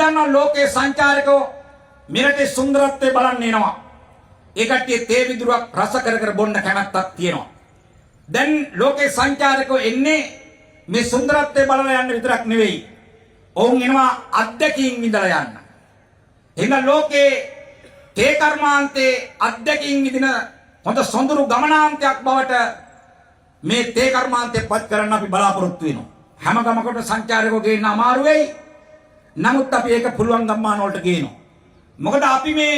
දන්නවා ලෝකේ සංචාරකෝ මෙරටේ සුන්දරත්වය බලන්න එනවා. ඒ කට්ටිය තේ විදුරක් රස කර කර බොන්න කැමැත්තක් තියෙනවා. දැන් ලෝකේ සංචාරකෝ එන්නේ මේ සුන්දරත්වය බලලා යන්න විතරක් නෙවෙයි. ඔවුන් එනවා අත්දැකීම් විඳලා යන්න. එහෙනම් ලෝකේ තේ කර්මාන්තේ අත්දැකීම් විඳින හොඳ සොඳුරු ගමනාන්තයක් බවට මේ තේ කර්මාන්තේ පත් කරන්න අපි බලාපොරොත්තු වෙනවා. හැම ගමකට සංචාරකෝ ගේන්න අමාරු වෙයි. නමුත් අපි ඒක පුළුවන් ගම්මාන වලට ගේනවා. මොකද අපි මේ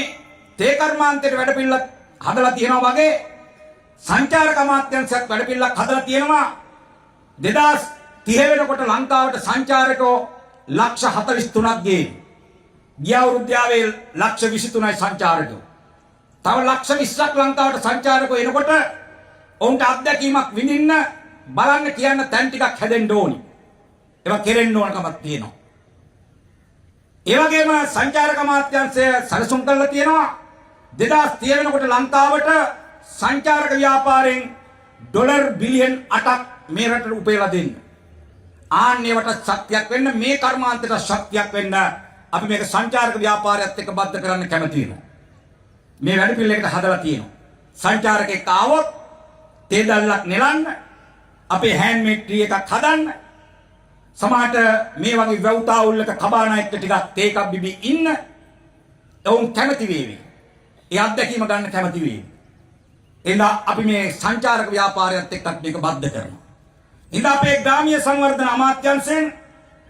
තේ කර්මාන්තයේ වැඩපිළිවෙලක් හදලා තියෙනවා වගේ සංචාරක අමාත්‍යාංශයක් වැඩපිළිවෙලක් හදලා තියෙනවා. 2030 වෙනකොට ලංකාවට සංචාරකෝ ලක්ෂ 43ක් ගේන. ගිය අවුරුද්දාවේ ලක්ෂ 23යි සංචාරකෝ. තව ලක්ෂ 20ක් ලංකාවට සංචාරකෝ එනකොට ඔවුන්ට අත්දැකීමක් විඳින්න බලන්න කියන්න තැන් ටිකක් හැදෙන්න ඕනි. ඒවා කෙරෙන්න ඕනකමක් තියෙනවා. ඒ වගේම සංචාරක අමාත්‍යාංශය සැලසුම් කරලා තියෙනවා 2030 වෙනකොට ලංකාවට සංචාරක ව්‍යාපාරයෙන් ඩොලර් බිලියන් 8ක් මේ රටට උපයලා දෙන්න. ආන්නේවට ශක්තියක් වෙන්න මේ කර්මාන්තයට ශක්තියක් වෙන්න අපි මේක සංචාරක ව්‍යාපාරයත් එක්ක බද්ධ කරන්න කැමති වෙනවා. මේ වැඩ පිළිවෙලකට හදලා තියෙනවා. සංචාරකෙක් ආවොත් තේ දැල්ලක් නෙලන්න අපේ හෑන්ඩ්මේඩ් ට්‍රී එකක් හදන්න සමහරට මේ වගේ වැව්තාවුල්ලක කබානායක ටිකක් තේ එකක් බිබි ඉන්න ඔවුන් කැමති වේවි. ඒ අත්දැකීම ගන්න කැමති වේවි. එහෙනම් අපි මේ සංචාරක ව්‍යාපාරයත් එක්කත් මේක බද්ධ කරනවා. ඉතින් අපේ ග්‍රාමීය සංවර්ධන අමාත්‍යාංශයෙන්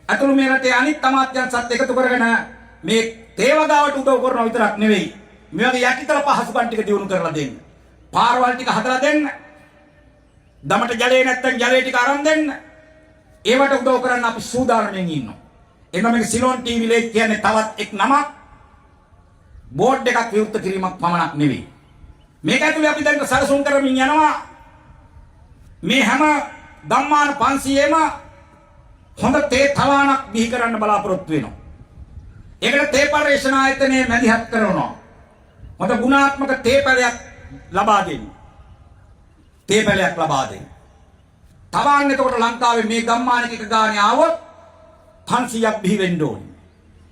අතුළු මේ රටේ අනිත් අමාත්‍යාංශත් එකතු කරගෙන මේ තේවගාවට උදව් කරනවා විතරක් නෙවෙයි. මේ වගේ යටිතල පහසුකම් ටික දියුණු කරලා දෙන්න. පාරවල් ටික හදලා දෙන්න. දමට ජලය නැත්තම් ජලය ටික අරන් දෙන්න. ඒවට උදව් කරන්න අපි සූදානම්ෙන් ඉන්නවා. එන්න මේක සිලෝන් ටී විලේජ් කියන්නේ තවත් එක් නමක්. බෝඩ් එකක් විවෘත කිරීමක් පමණක් නෙවෙයි. මේක ඇතුලේ අපි දැන් සැලසුම් කරමින් යනවා. මේ හැම ගම්මාන 500ෙම හොඳ තේ තලානක් බිහි කරන්න බලාපොරොත්තු වෙනවා. ඒකට තේ පරිශ්‍රණ ආයතනයේ මැදිහත් කරනවා. හොඳ ගුණාත්මක තේ පැලයක් ලබා දෙන්න. තේ පැලයක් ලබා දෙන්න. තවාන් එතකොට ලංකාවේ මේ ගම්මානික ගානේ ආවොත් 500ක් බිහි වෙන්න ඕනේ.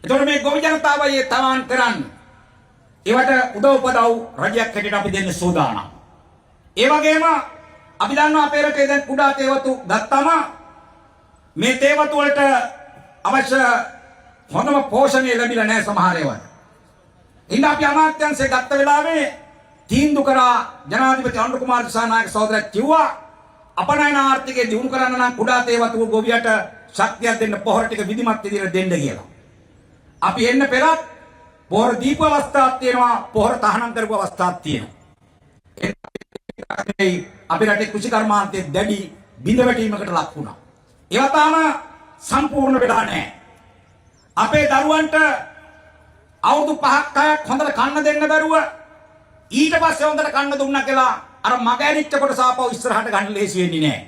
එතකොට මේ ගොවි ජනතාවයි ඒ තවාන් කරන්නේ. ඒවට උදව් උපදව් රජයක් හැටියට අපි දෙන්න සූදානම්. ඒ වගේම අපි දන්නවා අපේ රටේ දැන් කුඩා තේවතු ගත්තම මේ තේවතු වලට අවශ්‍ය හොඳම පෝෂණය ලැබිලා නැහැ සමහර ඒවා. ඉතින් අපි අමාත්‍යාංශය ගත්ත වෙලාවේ තීන්දුව කරා ජනාධිපති අනුර කුමාර දිසානායක සහෝදරයා කිව්වා අපනයන ආර්ථිකය දියුණු කරන්න නම් කුඩා තේවතු ගොවියට ශක්තියක් දෙන්න පොහොර ටික විධිමත් විදිහට දෙන්න කියලා. අපි එන්න පෙරත් පොහොර දීපු අවස්ථාවක් තියෙනවා පොහොර තහනම් කරපු අවස්ථාවක් තියෙනවා. අපේ රටේ කෘෂි කර්මාන්තයේ දැඩි බිඳවැටීමකට ලක් වුණා. ඒවා තාම සම්පූර්ණ වෙලා නැහැ. අපේ දරුවන්ට අවුරුදු 5ක් 6ක් හොඳට කන්න දෙන්න බැරුව ඊට පස්සේ හොඳට කන්න දුන්නා කියලා අර මග ඇරිච්ච කොට සාපව ඉස්සරහට ගන්න ලේසි වෙන්නේ නැහැ.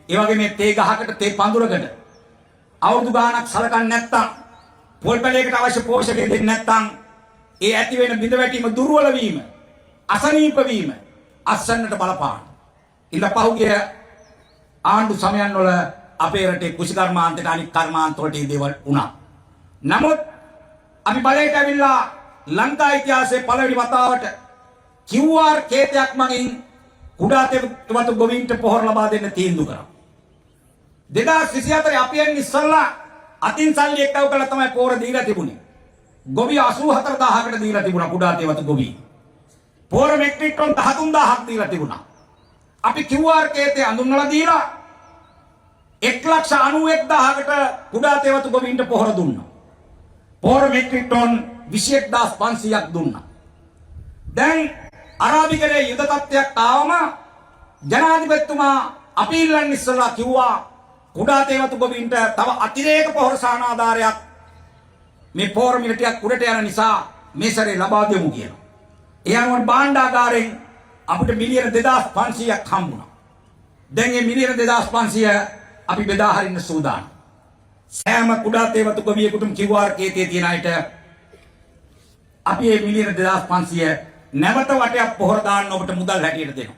ඒ වගේ මේ තේ ගහකට තේ පඳුරකට අවුරුදු ගාණක් සලකන්නේ නැත්තම් පොල් පැලයකට අවශ්‍ය පෝෂක දෙන්නේ නැත්තම් ඒ ඇති වෙන බිඳවැටීම දුර්වල වීම අසනීප වීම අස්සන්නට බලපාන. ඉඳ පහුගිය ආණ්ඩු සමයන් වල අපේ රටේ කෘෂි කර්මාන්තයට අනිත් කර්මාන්ත වලට මේ දේවල් වුණා. නමුත් අපි බලයට ඇවිල්ලා ලංකා ඉතිහාසයේ පළවෙනි වතාවට QR කේතයක් මගින් කුඩා තේවතු ගොවීන්ට පොහොර ලබා දෙන්න තීන්දුව කරා. 2024 අපි යන්නේ ඉස්සල්ලා අතින් සල්ලි එක්කව කළා තමයි පොහොර දීලා තිබුණේ. ගොවි 84000කට දීලා තිබුණා කුඩා තේවතු ගොවි. පොහොර මෙට්‍රික් ටන් 13000ක් දීලා තිබුණා. අපි QR කේතේ අඳුන්වලා දීලා 1,91,000කට කුඩා තේවතු ගොවීන්ට පොහොර දුන්නා. පොහොර මෙට්‍රික් ටන් 21500ක් දුන්නා. දැන් අරාබිකරේ යුද තත්ත්වයක් ආවම ජනාධිපතිතුමා අපි ඉල්ලන්නේ ඉස්සලා කිව්වා කුඩා තේවතු ගොවීන්ට තව අතිරේක පොහොර සානාධාරයක් මේ පොහොර මිල ටිකක් උඩට යන නිසා මේ සැරේ ලබා දෙමු කියලා. ඒ අනුව භාණ්ඩාගාරයෙන් අපිට මිලියන 2500ක් හම්බුණා. දැන් මේ මිලියන 2500 අපි බෙදා හරින්න සූදානම්. සෑම කුඩා තේවතු ගොවියෙකුටම QR කේතේ තියෙන අයට අපි මේ මිලියන 2500 නැවත වටයක් පොහොර දාන්න ඔබට මුදල් හැටියට දෙනවා.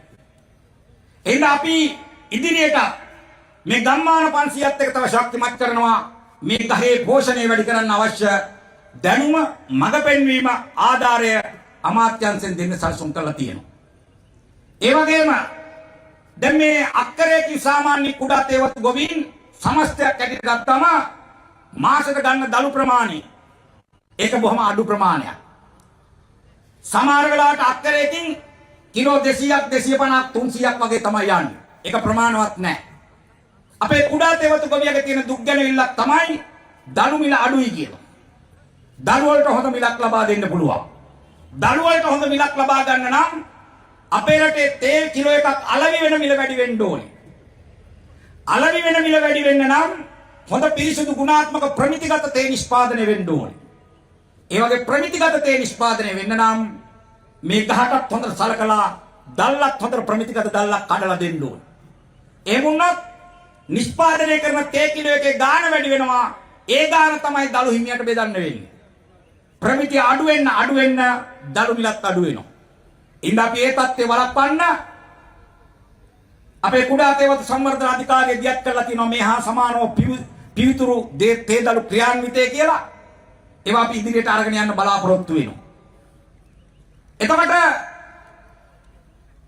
එහෙනම් අපි ඉදිරියට මේ ගම්මාන 500ත් එක්ක තව ශක්තිමත් කරනවා. මේ ගහේ පෝෂණය වැඩි කරන්න අවශ්‍ය දැනුම මඟ පෙන්වීම ආධාරය අමාත්‍යාංශයෙන් දෙන්න සැලසුම් කරලා තියෙනවා. ඒ වගේම දැන් මේ අක්කරයකින් සාමාන්‍ය කුඩා තේවත් ගොවීන් සමස්තයක් ඇටියට ගත්තම මාසෙට ගන්න දළු ප්‍රමාණය ඒක බොහොම අඩු ප්‍රමාණයක්. සමහර වෙලාවට අක්කරයකින් කිලෝ 200ක් 250ක් 300ක් වගේ තමයි යන්නේ. ඒක ප්‍රමාණවත් නැහැ. අපේ කුඩා තේවත් ගොවියගේ තියෙන දුක් ගැනවිල්ලක් තමයි දළු මිල අඩුයි කියලා. දළු වලට හොඳ මිලක් ලබා දෙන්න පුළුවන්. දළු වලට හොඳ මිලක් ලබා ගන්න නම් අපේ රටේ තේල් කිලෝ එකක් අලවි වෙන මිල වැඩි වෙන්න ඕනේ. අලවි වෙන මිල වැඩි වෙන්න නම් හොඳ පිරිසිදු ගුණාත්මක ප්‍රමිතිගත තේ නිෂ්පාදනය වෙන්න ඕනේ. ඒ වගේ ප්‍රමිතිගත තේ නිෂ්පාදනය වෙන්න නම් මේ ගහටත් හොඳ සලකලා දල්ලත් හොඳ ප්‍රමිතිගත දල්ලක් කඩලා දෙන්න ඕනේ. ඒ වුණත් නිෂ්පාදනය කරන තේ කිලෝ එකේ ගාණ වැඩි වෙනවා. ඒ ගාණ තමයි දළු හිමියට බෙදන්න වෙන්නේ. ප්‍රමිතිය අඩු වෙන්න දළු මිලත් අඩු වෙනවා. ඉතින් අපි ඒ තත්ත්වේ වළක්වන්න අපේ කුඩා තේවත සංවර්ධන අධිකාරිය දියත් කරලා තිනවා මේ හා සමානව පිවිතුරු තේ දළු ක්‍රියාන්විතය කියලා. ඒවා අපි ඉදිරියට අරගෙන යන්න බලාපොරොත්තු වෙනවා. එතකොට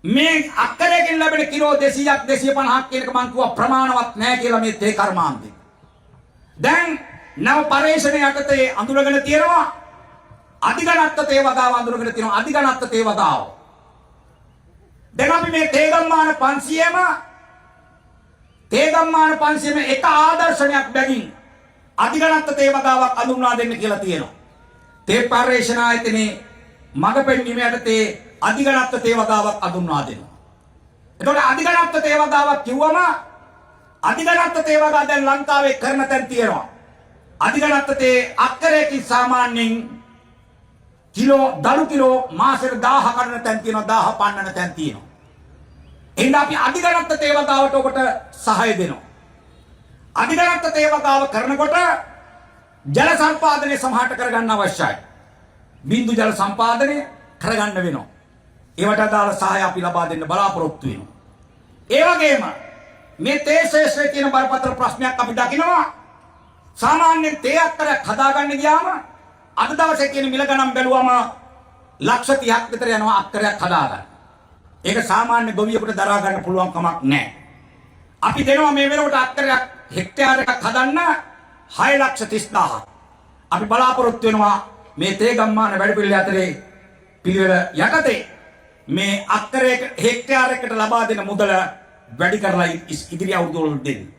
මේ අක්කරයකින් ලැබෙන කිලෝ 200ක් 250ක් කියන එක මං කිව්වා ප්‍රමාණවත් නැහැ කියලා මේ තේ කර්මාන්තේ. දැන් නව පරිශ්‍රණය යටතේ අඳුරගෙන තියෙනවා අධිගණත්ත තේ වගාව අඳුරගෙන තියෙනවා අධිගණත්ත තේ වගාව. දැන් අපි මේ තේගම්මාන 500ම එක ආදර්ශනයක් බැගින් අධිගණත්ත තේ වගාවක් අඳුන්වා දෙන්න කියලා තියෙනවා. තේ පරිශ්‍රණ ආයතනයේ මඟ පෙන්වීම යටතේ අධිගණත්ත තේ වගාවක් අඳුන්වා දෙනවා. එතකොට අධිගණත්ත තේ වගාවක් කිව්වම අධිගණත්ත තේ වගා දැන් ලංකාවේ කරන තැන් තියෙනවා. අධිගණත්ත තේ අක්කරයකින් සාමාන්‍යයෙන් දළු කිලෝ මාසෙට 1000 කඩන තැන් තියෙනවා 1000 පන්නන තැන් තියෙනවා. එහෙනම් අපි අධිගණත්ත තේ වගාවට ඔබට සහාය දෙනවා. අධිගණත්ත තේ වගාව කරනකොට ජල සම්පාදනය සමහරට කරගන්න අවශ්‍යයි. බින්දු ජල සම්පාදනය කරගන්න වෙනවා. ඒවට අදාළ සහාය අපි ලබා දෙන්න බලාපොරොත්තු වෙනවා. ඒ වගේම මේ තේ ශේෂ්ත්‍රයේ තියෙන බරපතල ප්‍රශ්නයක් අපි දකිනවා. සාමාන්‍යයෙන් තේ අක්කරයක් හදාගන්න ගියාම අද දවසේ කියන මිල ගණන් බැලුවම ලක්ෂ 30ක් විතර යනවා අක්කරයක් හදාගන්න. ඒක සාමාන්‍ය ගොවියෙකුට දරා ගන්න පුළුවන් කමක් නැහැ. අපි දෙනවා මේ වෙනකොට අක්කරයක් හෙක්ටයාරයක් හදන්න 6,30,000. අපි බලාපොරොත්තු වෙනවා මේ තේ ගම්මාන වැඩපිළිවෙල අතරේ පිළිවෙල යටතේ මේ අක්කරයක හෙක්ටයාරයකට ලබා දෙන මුදල වැඩි කරලා ඉදිරි අවුරුදු වල දෙන්න.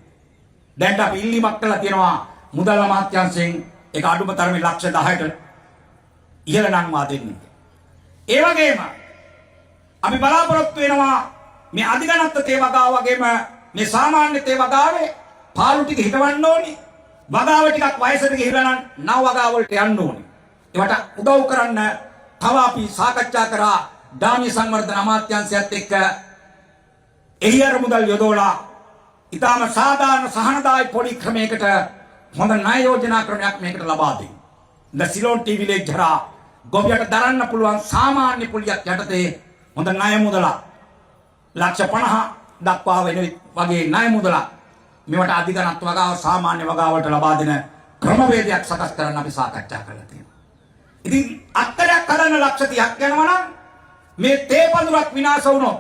දැන් අපි ඉල්ලීමක් කළා තියෙනවා මුදල් අමාත්‍යාංශයෙන් ඒක අඩුම තරමේ ලක්ෂ 10ට ඉහළ නංවා දෙන්න. ඒ වගේම අපි බලාපොරොත්තු වෙනවා මේ අධිගණත්ත තේ වගාව වගේම මේ සාමාන්‍ය තේ වගාවේ පාළු ටික හිටවන්න ඕනේ. වගාව ටිකක් වයසට ගිහිලා නම් නව වගාව වලට යන්න ඕනේ. ඒවට උදව් කරන්න තව අපි සාකච්ඡා කරා ධාන්‍ය සංවර්ධන අමාත්‍යාංශයත් එක්ක එහියර මුදල් යොදවලා ඊටම සාධාරණ සහනදායි පොලි ක්‍රමයකට හොඳ ණය යෝජනා ක්‍රමයක් මේකට ලබා දෙන්න. ද සිලෝන් ටී විලේජ් හරහා ගොවියට දරන්න පුළුවන් සාමාන්‍ය පොලියක් යටතේ හොඳ ණය මුදලක් ලක්ෂ 50 දක්වා වෙන වගේ ණය මුදලක් මේවට අධිගණත් වගාව සාමාන්‍ය වගාවලට ලබා දෙන ක්‍රමවේදයක් සකස් කරන්න අපි සාකච්ඡා කරලා තියෙනවා. ඉතින් අක්කරයක් හදන්න ලක්ෂ 30ක් යනවා නම් මේ තේ පඳුරක් විනාශ වුණොත්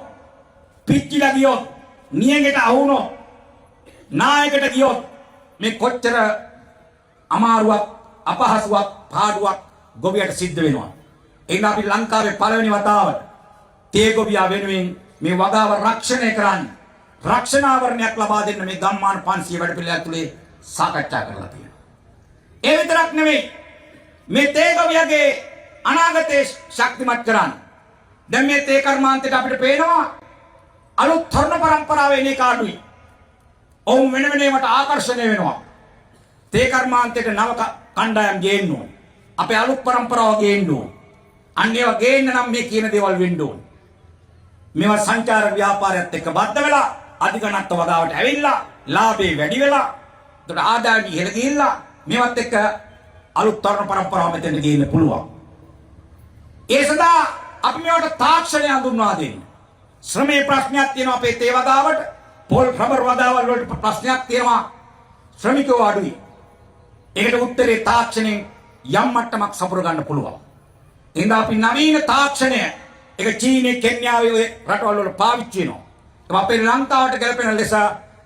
පිච්චිලා ගියොත් නියඟට අහුනොත් නායකට ගියොත් මේ කොච්චර අමාරුවක් අපහසුයක් පාඩුවක් ගොවියට සිද්ධ වෙනවා. ඒක අපි ලංකාවේ පළවෙනි වතාවට තේ ගොවියා වෙනුවෙන් මේ වගාව රක්ෂණය කරන්න රක්ෂණාවරණයක් ලබා දෙන්න මේ ගම්මාන 500 වැඩපිළිවෙල ඇතුලේ සාකච්ඡා කරලා තියෙනවා. ඒ විතරක් නෙවෙයි මේ තේ ගොවියගේ අනාගතේ ශක්තිමත් කරන්න. දැන් මේ තේ කර්මාන්තයට අපිට පේනවා අලුත් තරුණ පරම්පරාව එන එක අඩුයි. ඔවුන් වෙන වෙනමට ආකර්ෂණය වෙනවා. තේ කර්මාන්තයට නව කණ්ඩායම් ගේන්න ඕනේ. අපේ අලුත් පරම්පරාව ගේන්න ඕනේ. අන්න ඒවා ගේන්න නම් මේ කියන දේවල් වෙන්න ඕනේ. මේවා සංචාරක ව්‍යාපාරයත් එක්ක බද්ධ වෙලා අධිගණත්ත වගාවට ඇවිල්ලා ලාභේ වැඩි වෙලා ඒකට ආදායම ඉහළ ගිහිල්ලා මේවත් එක්ක අලුත් තරුණ පරම්පරාව මෙතෙන් ගේන්න පුළුවන්. ඒ සඳහා අපි මේවට තාක්ෂණය හඳුන්වා දෙන්න. ශ්‍රමයේ ප්‍රශ්නයක් තියෙනවා අපේ තේ වගාවට. පොල් රබර් වගාවල් වලට ප්‍රශ්නයක් තියෙනවා. ශ්‍රමිකයෝ අඩුයි. ඒකට උත්තරේ තාක්ෂණයෙන් යම් මට්ටමක් සපුර ගන්න පුළුවන්. එහෙනම් අපි නවීන තාක්ෂණය ඒක චීනයේ කෙන්යාවේ රටවල් වල පාවිච්චි වෙනවා. ඒක අපේ ලංකාවට ගැලපෙන ලෙස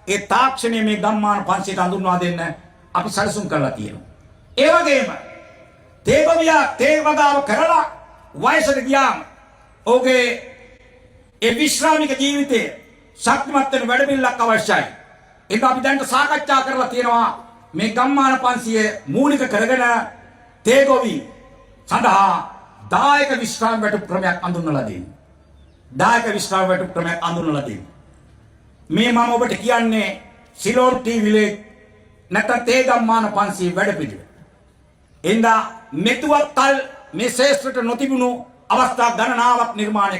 ඒ තාක්ෂණය මේ ගම්මාන 500ට හඳුන්වා දෙන්න අපි සැලසුම් කරලා තියෙනවා. ඒ වගේම තේ වගාව කරලා වයසට ගියාම ඔහුගේ ඒ විශ්‍රාමික ජීවිතයේ ශක්තිමත් වෙන වැඩපිළිවෙලක් අවශ්‍යයි. ඒක අපි දැන් සාකච්ඡා කරලා තියෙනවා මේ ගම්මාන 500 මූලික කරගෙන තේගොවි සඳහා දායක විශ්‍රාම වැටුප් ක්‍රමයක් අඳුන්වලා දෙන්නේ. දායක විශ්‍රාම වැටුප් ක්‍රමයක් අඳුන්වලා දෙන්නේ. මේ මම ඔබට කියන්නේ සිලෝන් ටීවිලේ නැත්නම් තේ ගම්මාන 500 වැඩපිළිවෙල. එඳා මෙතුවක්කල් මේ ශේෂ්ත්‍රයට නොතිබුණු අවස්ථා ගණනාවක් නිර්මාණය